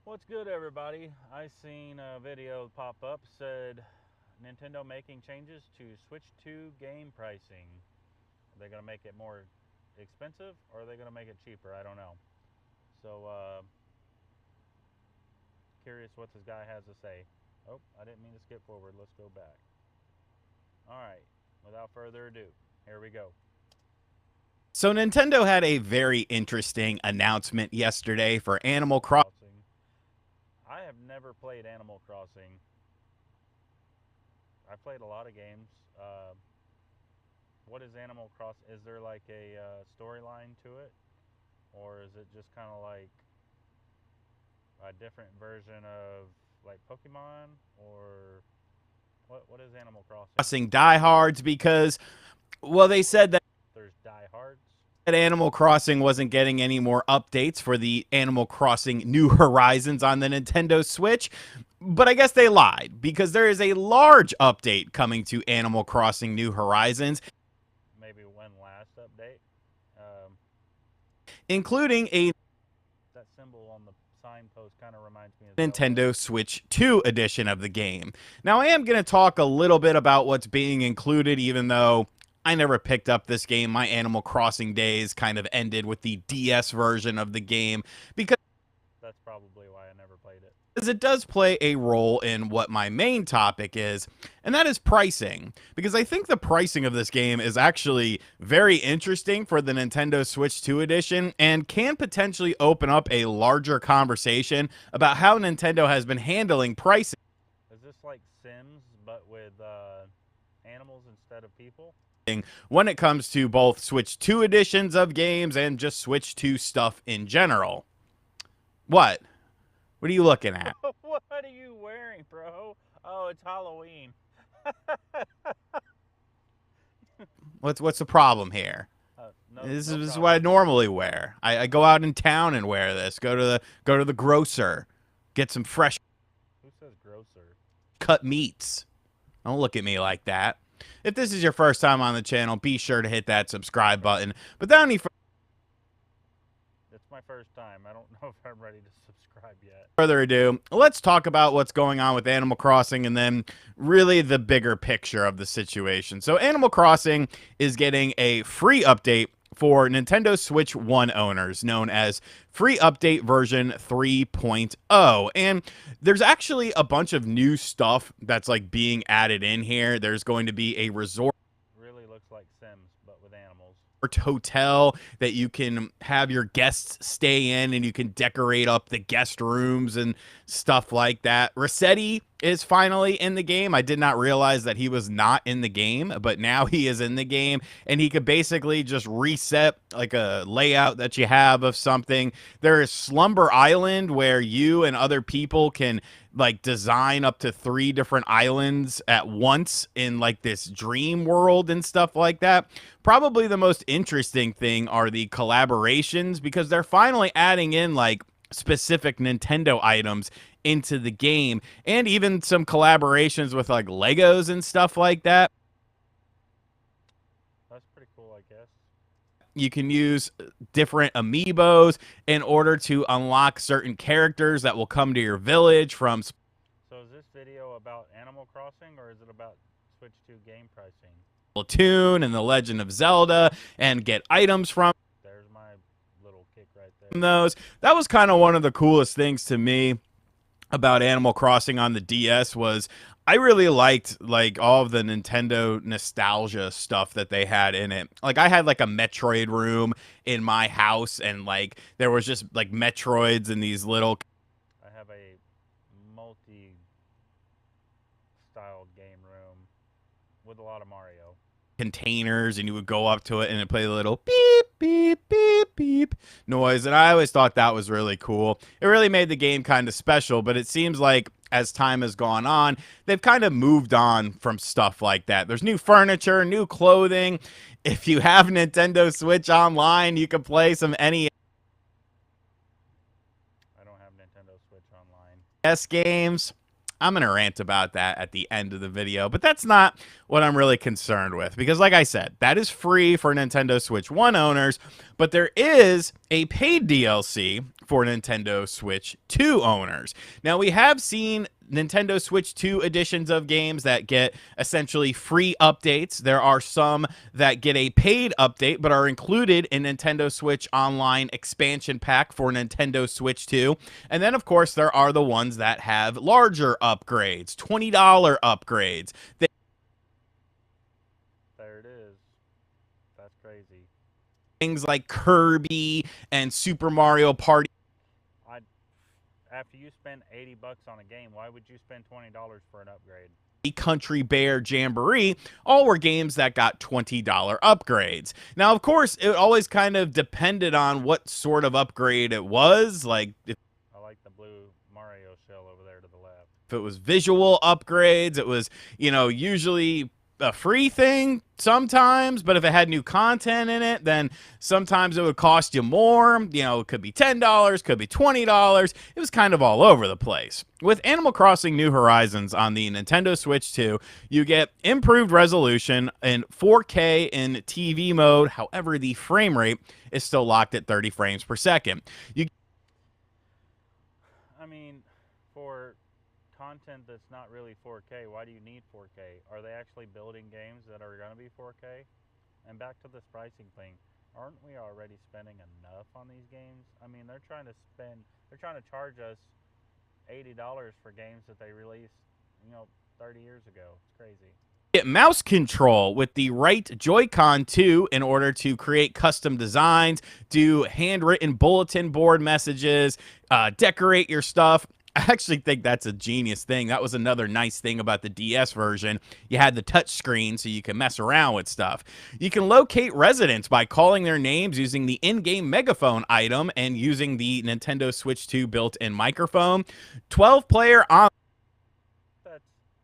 What's good, everybody? I seen a video pop up said Nintendo making changes to Switch 2 game pricing. Are they going to make it more expensive or are they going to make it cheaper? I don't know. So, curious what this guy has to say. Oh, I didn't mean to skip forward. Let's go back. All right, without further ado, here we go. So Nintendo had a very interesting announcement yesterday for Animal Crossing. I have never played Animal Crossing. I played a lot of games. What is Animal Crossing? Is there like a storyline to it, or is it just kind of like a different version of like Pokemon, or what is Animal Crossing? Diehards because, well, they said that There's diehards. Animal Crossing wasn't getting any more updates for the Animal Crossing New Horizons on the Nintendo Switch. But I guess they lied because there is a large update coming to Animal Crossing New Horizons. Maybe when last update, Including a that symbol on the signpost kind of reminds me of Nintendo Switch 2 edition of the game. Now, I am going to talk a little bit about what's being included, even though I never picked up this game. My Animal Crossing days kind of ended with the DS version of the game because that's probably why I never played it. it does play a role in what my main topic is, and that is pricing. Because I think the pricing of this game is actually very interesting for the Nintendo Switch 2 edition and can potentially open up a larger conversation about how Nintendo has been handling pricing. Is this like Sims but with animals instead of people? When it comes to both Switch 2 editions of games and just Switch 2 stuff in general. What? What are you looking at? What are you wearing, bro? Oh, it's Halloween. What's the problem here? This is what I normally wear. I go out in town and wear this. Go to the grocer, get some fresh Who says grocer? cut meats. Don't look at me like that. If this is your first time on the channel, be sure to hit that subscribe button. But without any It's my first time. I don't know if I'm ready to subscribe yet. further ado, let's talk about what's going on with Animal Crossing and then really the bigger picture of the situation. So Animal Crossing is getting a free update for Nintendo Switch 1 owners, known as Free Update Version 3.0. And there's actually a bunch of new stuff that's like being added in here. There's going to be a resort Really looks like Sims, but with animals. hotel that you can have your guests stay in, and you can decorate up the guest rooms and stuff like that. Rossetti is finally in the game. I did not realize that he was not in the game, but now he is in the game, and he could basically just reset like a layout that you have of something. There is Slumber Island, where you and other people can like design up to 3 different islands at once in like this dream world and stuff like that. Probably the most interesting thing are the collaborations, because they're finally adding in like specific Nintendo items into the game, and even some collaborations with like Legos and stuff like that. That's pretty cool, I guess. You can use different amiibos in order to unlock certain characters that will come to your village from. So is this video about Animal Crossing or is it about Switch 2 game pricing? Splatoon and The Legend of Zelda, and get items from. There's my little kick right there. Those. That was kind of one of the coolest things to me about Animal Crossing on the DS was I really liked like all of the Nintendo nostalgia stuff that they had in it. Like I had like a Metroid room in my house, and like there was just like Metroids in these little. I have a multi-styled game room with a lot of Mario Containers, and you would go up to it and it play a little beep beep beep beep noise, and I always thought that was really cool. It really made the game kind of special, but it seems like as time has gone on, they've kind of moved on from stuff like that. There's new furniture, new clothing. If you have Nintendo Switch Online, you can play some NES. I don't have Nintendo Switch Online. Games. I'm going to rant about that at the end of the video, but that's not what I'm really concerned with because, like I said, that is free for Nintendo Switch 1 owners, but there is a paid DLC for Nintendo Switch 2 owners. Now, we have seen Nintendo Switch 2 editions of games that get essentially free updates. There are some that get a paid update but are included in Nintendo Switch Online expansion pack for Nintendo Switch 2. And then, of course, there are the ones that have larger upgrades, $20 upgrades. There it is. That's crazy. Things like Kirby and Super Mario Party. After you spend $80 on a game, why would you spend $20 for an upgrade? Country Bear Jamboree, all were games that got $20 upgrades. Now, of course, it always kind of depended on what sort of upgrade it was. Like, I like the blue Mario shell over there to the left. If it was visual upgrades, it was, usually a free thing sometimes, but if it had new content in it, then sometimes it would cost you more. It could be $10, could be $20. It was kind of all over the place. With Animal Crossing New Horizons on the Nintendo Switch 2, you get improved resolution in 4K in TV mode. However, the frame rate is still locked at 30 frames per second. I mean, for content that's not really 4K, why do you need 4K? Are they actually building games that are going to be 4K? And back to this pricing thing, aren't we already spending enough on these games? I mean, they're trying to charge us $80 for games that they released, 30 years ago. It's crazy. Get mouse control with the right Joy-Con 2 in order to create custom designs, do handwritten bulletin board messages, decorate your stuff. I actually think that's a genius thing. That was another nice thing about the DS version. You had the touch screen so you can mess around with stuff. You can locate residents by calling their names using the in-game megaphone item and using the Nintendo Switch 2 built-in microphone. 12-player on. That's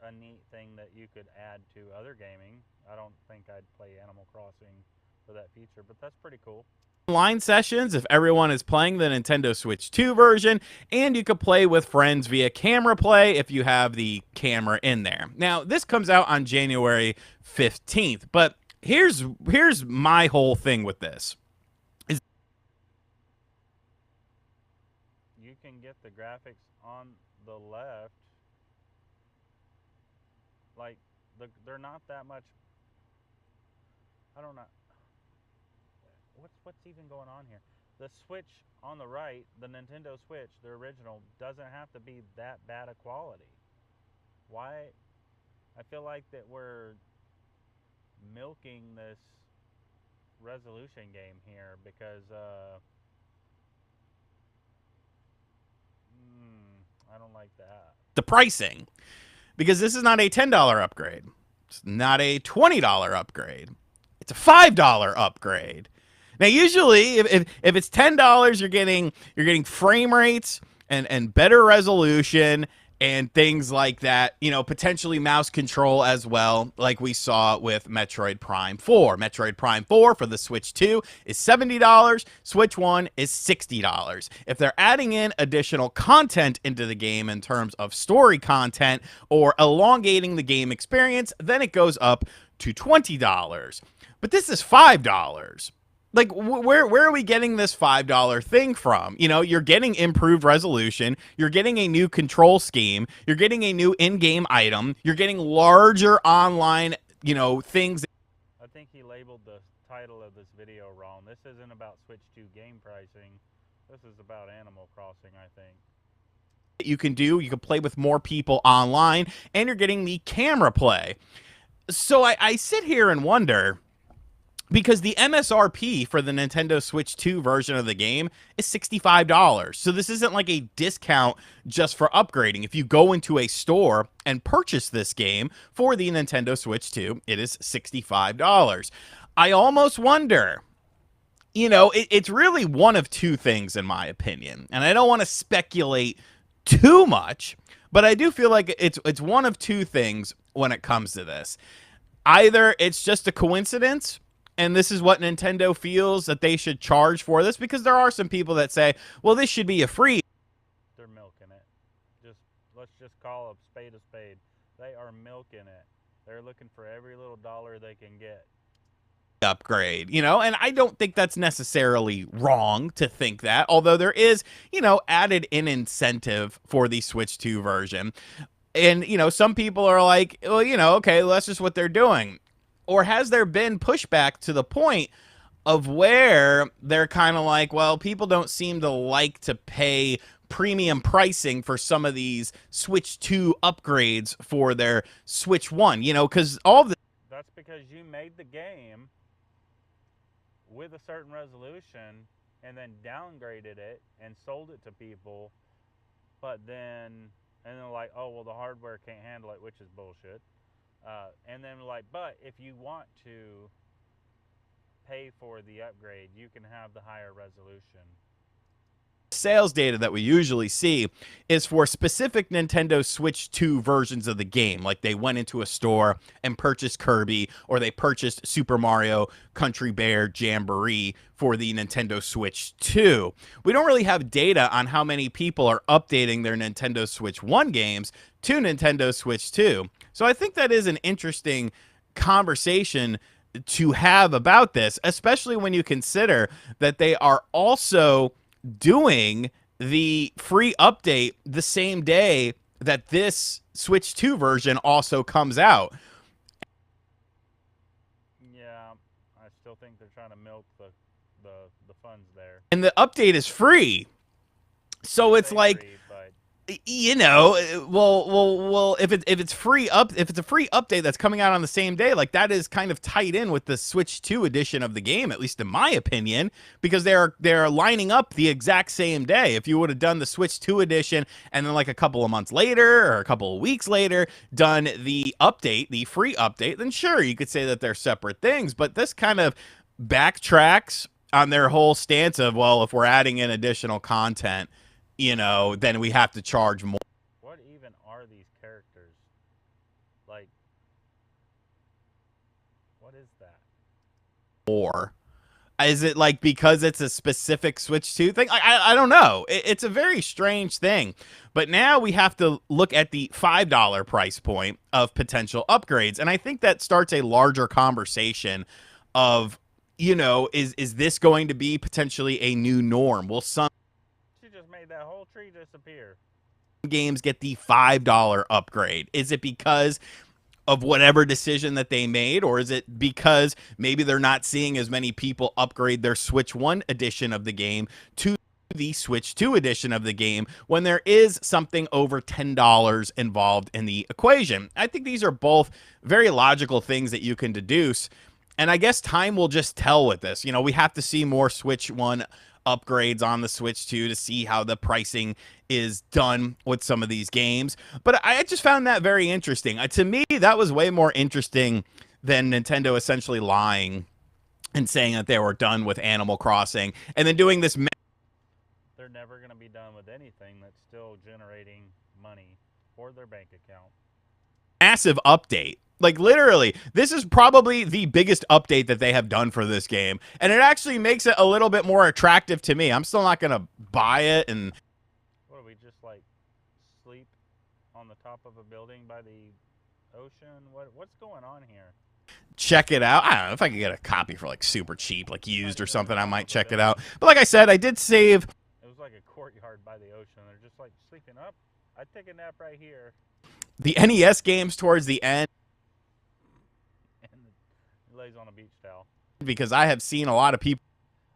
a neat thing that you could add to other gaming. I don't think I'd play Animal Crossing for that feature, but that's pretty cool. Online sessions if everyone is playing the Nintendo Switch 2 version, and you could play with friends via camera play if you have the camera in there. Now, this comes out on January 15th, but here's my whole thing with this. You can get the graphics on the left. Like, they're not that much. I don't know. What's even going on here? The Switch on the right, the Nintendo Switch, the original, doesn't have to be that bad a quality. Why? I feel like that we're milking this resolution game here because I don't like that. The pricing, because this is not a $10 upgrade. It's not a $20 upgrade. It's a $5 upgrade. Now, usually, if it's $10, you're getting frame rates and better resolution and things like that. Potentially mouse control as well, like we saw with Metroid Prime 4. Metroid Prime 4 for the Switch 2 is $70. Switch 1 is $60. If they're adding in additional content into the game in terms of story content or elongating the game experience, then it goes up to $20. But this is $5. Like, where are we getting this $5 thing from? You're getting improved resolution. You're getting a new control scheme. You're getting a new in-game item. You're getting larger online, things. I think he labeled the title of this video wrong. This isn't about Switch 2 game pricing. This is about Animal Crossing, I think. You can play with more people online, and you're getting the camera play. So I sit here and wonder, because the MSRP for the Nintendo Switch 2 version of the game is $65. So this isn't like a discount just for upgrading. If you go into a store and purchase this game for the Nintendo Switch 2, it is $65. I almost wonder, it's really one of two things in my opinion. And I don't want to speculate too much, but I do feel like it's one of two things when it comes to this. Either it's just a coincidence, and this is what Nintendo feels that they should charge for this, because there are some people that say, well, this should be a free. They're milking it. Just let's just call a spade a spade. They are milking it. They're looking for every little dollar they can get. Upgrade, and I don't think that's necessarily wrong to think that, although there is, added an incentive for the Switch 2 version. And, some people are like, well, okay, well, that's just what they're doing. Or has there been pushback to the point of where they're kind of like, well, people don't seem to like to pay premium pricing for some of these Switch 2 upgrades for their Switch 1, because all of the... That's because you made the game with a certain resolution and then downgraded it and sold it to people, but then like, oh, well, the hardware can't handle it, which is bullshit. And then like, but if you want to pay for the upgrade, you can have the higher resolution. Sales data that we usually see is for specific Nintendo Switch 2 versions of the game. Like they went into a store and purchased Kirby, or they purchased Super Mario Country Bear Jamboree for the Nintendo Switch 2. We don't really have data on how many people are updating their Nintendo Switch 1 games to Nintendo Switch 2. So I think that is an interesting conversation to have about this, especially when you consider that they are also doing the free update the same day that this Switch 2 version also comes out. Yeah, I still think they're trying to milk the funds there. And the update is free. So it's like, free, but well, if it's a free update that's coming out on the same day, like that is kind of tied in with the Switch 2 edition of the game, at least in my opinion, because they're lining up the exact same day. If you would have done the Switch 2 edition and then like a couple of months later or a couple of weeks later done the update, the free update, then sure, you could say that they're separate things, but this kind of backtracks on their whole stance of, well, if we're adding in additional content, then we have to charge more. What even are these characters? Like, what is that? Or is it like because it's a specific Switch 2 thing? I don't know. It's a very strange thing. But now we have to look at the $5 price point of potential upgrades. And I think that starts a larger conversation of, is this going to be potentially a new norm? Will some... just made that whole tree disappear. Games get the $5 upgrade? Is it because of whatever decision that they made, or is it because maybe they're not seeing as many people upgrade their Switch 1 edition of the game to the Switch 2 edition of the game when there is something over $10 involved in the equation? I think these are both very logical things that you can deduce, and I guess time will just tell with this. We have to see more Switch 1 upgrades on the Switch 2 to see how the pricing is done with some of these games. But I just found that very interesting. To me, that was way more interesting than Nintendo essentially lying and saying that they were done with Animal Crossing and then doing this. They're never going to be done with anything that's still generating money for their bank account. Massive update. Like, literally, this is probably the biggest update that they have done for this game. And it actually makes it a little bit more attractive to me. I'm still not going to buy it. And what, do we just, like, sleep on the top of a building by the ocean? What's going on here? Check it out. I don't know if I could get a copy for, like, super cheap, like, used or something. I might check it out. But like I said, I did save. It was like a courtyard by the ocean. They're just, like, sleeping up. I'd take a nap right here. The NES games towards the end. Lays on a beach towel. Because I have seen a lot of people.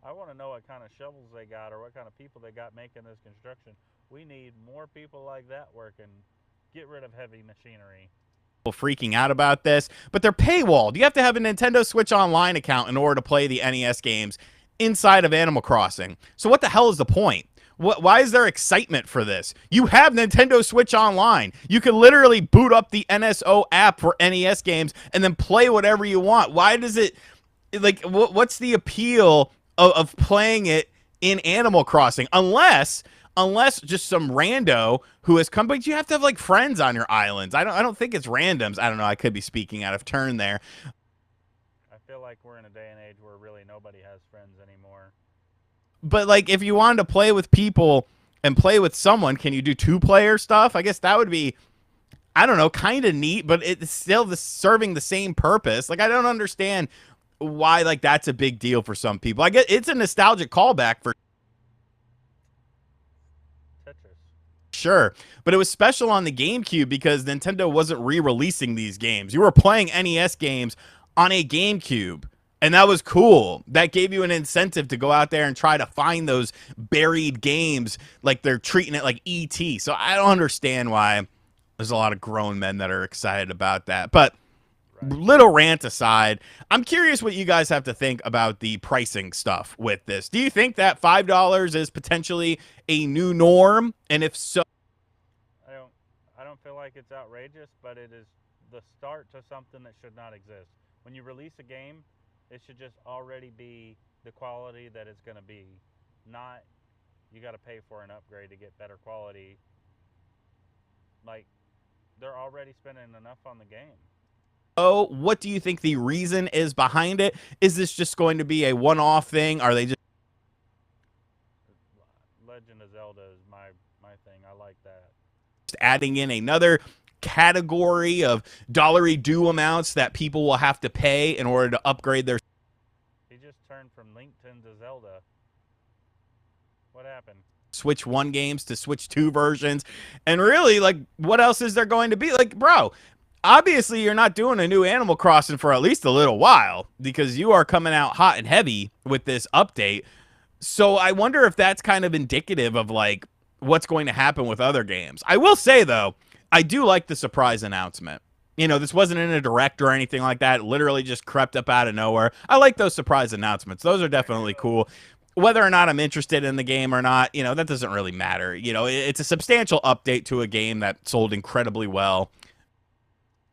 I want to know what kind of shovels they got or what kind of people they got making this construction. We need more people like that working. Get rid of heavy machinery. Freaking out about this, but they're paywalled. You have to have a Nintendo Switch Online account in order to play the NES games inside of Animal Crossing. So what the hell is the point? Why is there excitement for this? You have Nintendo Switch Online. You can literally boot up the NSO app for NES games and then play whatever you want. Why does it, like, what's the appeal of playing it in Animal Crossing? Unless just some rando who has come, but you have to have, like, friends on your islands. I don't think it's randoms. I don't know. I could be speaking out of turn there. I feel like we're in a day and age where really nobody has friends anymore. But, like, if you wanted to play with people and play with someone. Can you do 2-player stuff? I guess that would be, I don't know, kind of neat, but it's still serving the same purpose. Like, I don't understand why like that's a big deal for some people. I get it's a nostalgic callback for Tetris. sure, but it was special on the GameCube because Nintendo wasn't re-releasing these games. You were playing NES games on a GameCube. And that was cool. That gave you an incentive to go out there and try to find those buried games like they're treating it like ET. So I don't understand why there's a lot of grown men that are excited about that. But Right. little rant aside, I'm curious what you guys have to think about the pricing stuff with this. Do you think that $5 is potentially a new norm? And if so, I don't feel like it's outrageous, but it is the start to something that should not exist. When you release a game, it should just already be the quality that it's going to be, not you got to pay for an upgrade to get better quality. Like, they're already spending enough on the game. what do you think the reason is behind it? Is this just going to be a one-off thing? Are they just Legend of Zelda is my thing. I like that. adding in another category of dollary due amounts that people will have to pay in order to upgrade their He just turned from Link to Zelda. What happened? Switch 1 games to Switch 2 versions? And really, like, what else is there going to be? Like, bro, obviously you're not doing a new Animal Crossing for at least a little while because you are coming out hot and heavy with this update. So I wonder if that's kind of indicative of like what's going to happen with other games. I will say though, I do like the surprise announcement. You know, this wasn't in a direct or anything like that. It literally just crept up out of nowhere. I like those surprise announcements. Those are definitely cool. Whether or not I'm interested in the game or not, you know, that doesn't really matter. You know, it's a substantial update to a game that sold incredibly well.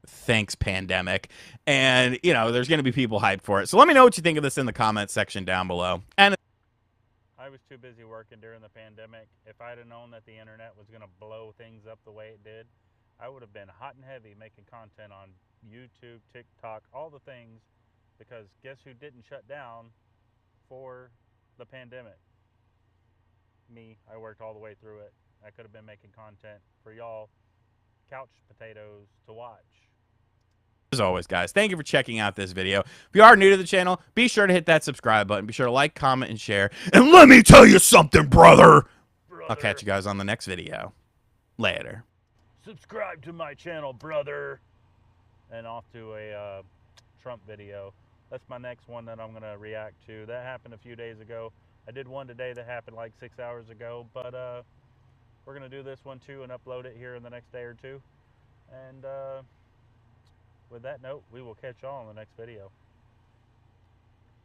Thanks, pandemic. And, you know, there's going to be people hyped for it. So let me know what you think of this in the comments section down below. And I was too busy working during the pandemic. If I'd have known that the internet was going to blow things up the way it did, I would have been hot and heavy making content on YouTube, TikTok, all the things, because guess who didn't shut down for the pandemic? Me. I worked all the way through it. I could have been making content for y'all couch potatoes to watch. as always, guys, thank you for checking out this video. If you are new to the channel, be sure to hit that subscribe button. Be sure to like, comment, and share. And let me tell you something, brother. I'll catch you guys on the next video. Later. Subscribe to my channel, brother. And off to a Trump video. That's my next one that I'm going to react to. That happened a few days ago. I did one today that happened like 6 hours ago. But we're going to do this one too and upload it here in the next day or two. And with that note, we will catch y'all in the next video.